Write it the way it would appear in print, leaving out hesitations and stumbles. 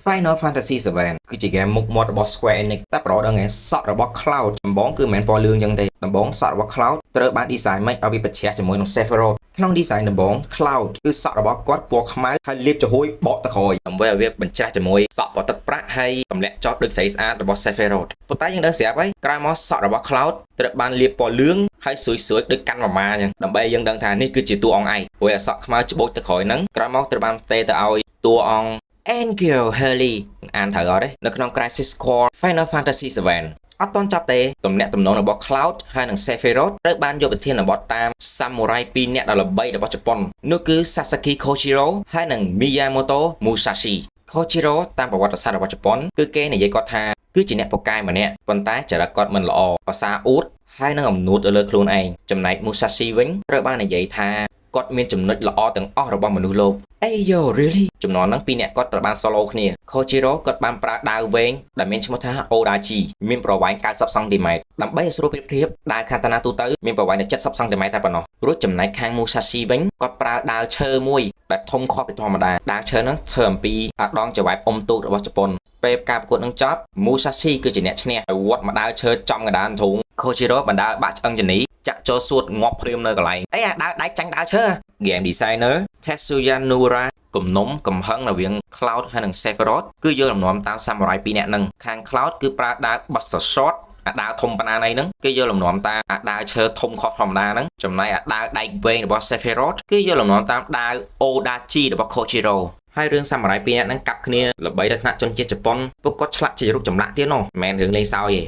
Final Fantasy 7 គឺជាហ្គេមមុខមាត់របស់ Square Enix តែប្រដងឯសក់របស់ Cloud ដំបងគឺមិនមែនពណ៌លឿងចឹងទេដំបងសក់របស់ Cloud ត្រូវបាន design មកឲ្យវាប្រឆាំងជាមួយនឹង Sephiroth ក្នុង design ដំបង Cloud គឺសក់របស់គាត់ពណ៌ខ្មៅហើយលាបចំហួយបកទឹកក្រោយដើម្បីឲ្យវាបញ្ច្រាស់ជាមួយសក់ពណ៌ទឹកប្រាក់ហើយទម្លាក់ចោលដូចស្រីស្អាតរបស់ Sephiroth ប៉ុន្តែយើងដឹងស្រាប់ហើយក្រោយមកសក់របស់ Cloud ត្រូវបានលាបពណ៌លឿងហើយស្រួយៗដូចកាន់ម៉ាម៉ាចឹងដើម្បីយើងដឹងថានេះគឺជាតួអង្គឯងព្រោះអាសក់ខ្មៅច្បូចទឹកក្រោយហ្នឹងក្រោយមកត្រូវបានផ្ទេរទៅឲ្យតួអង្គ Angel Hurley អានត្រូវអត់ទេនៅក្នុង Crisis Core Final Fantasy 7 អត់ទាន់ចប់ទេទំនាក់ទំនងរបស់ Cloud ហើយនិង Sephiroth ត្រូវបានយកប្រធានបទតាម Samurai 2 នាក់ដ៏ល្បីរបស់ជប៉ុននោះគឺ Sasaki Kojiro ហើយនិង Miyamoto Musashi Kojiro តាមប្រវត្តិសាស្ត្ររបស់ជប៉ុនគឺគេនិយាយគាត់ថាគឺជាអ្នកពូកែម្នាក់ប៉ុន្តែចរិតគាត់មិនល្អភាសាអួតហើយនឹងអំនួតទៅលើខ្លួនឯងចំណែក Musashi វិញត្រូវបាននិយាយថាគាត់មានចំណុចល្អទាំងអស់របស់មនុស្សលោក Ayo really ចំណងហ្នឹងពីរអ្នកគាត់ត្រូវបាន solo គ្នា Kojiro គាត់បានប្រើដាវវែងដែលមានឈ្មោះថា Odachi មានប្រវែង90 សង់ទីម៉ែត្រដើម្បីឲ្យស្រួលប្រៀបធៀបដាវខាតាណាទូទៅមានប្រវែងតែ70 សង់ទីម៉ែត្រតែប៉ុណ្ណោះរួចចំណែកខាង Musashi វិញគាត់ប្រើដាវឈើមួយដែលធំខុសពីធម្មតាដាវឈើហ្នឹងធ្វើអំពីអាដងចង្វាយអុំទូករបស់ជប៉ុនពេលការប្រកួតនឹងចប់ Musashi គឺជាអ្នកឈ្នះហើយវត្តម្ដាលឈើចំកណ្ដាលធុង Kojiro បណ្ដាលបាក់ឆ្អឹងជនីចាក់ចូលសួតងាប់ព្រាមនៅកន្លែងអីអាដើរដៃចាញ់ដើរឈើ Game Designer Tetsuya Nomura គំនុំកំហឹងរវាង Cloud ហើយនិង Sephiroth គឺយកលំនាំតាម Samurai 2 នាក់ហ្នឹងខាង Cloud គឺប្រើដាវ Buster Shot អាដាវធំប៉ុណ្ណាណីហ្នឹងគេយកលំនាំតាមអាដាវឈើធំខុសធម្មតាហ្នឹងចំណែកអាដាវដែកវែងរបស់ Sephiroth គឺយកលំនាំតាមដាវ Odachi របស់ Kojiro ហើយរឿង Samurai 2 នាក់ហ្នឹងកាប់គ្នាល្បីដល់ថ្នាក់ជនជាតិជប៉ុនពួកគាត់ឆ្លាក់ជារូបចម្លាក់ទៀតនោះមិនមែនរឿងលេងសើចទេ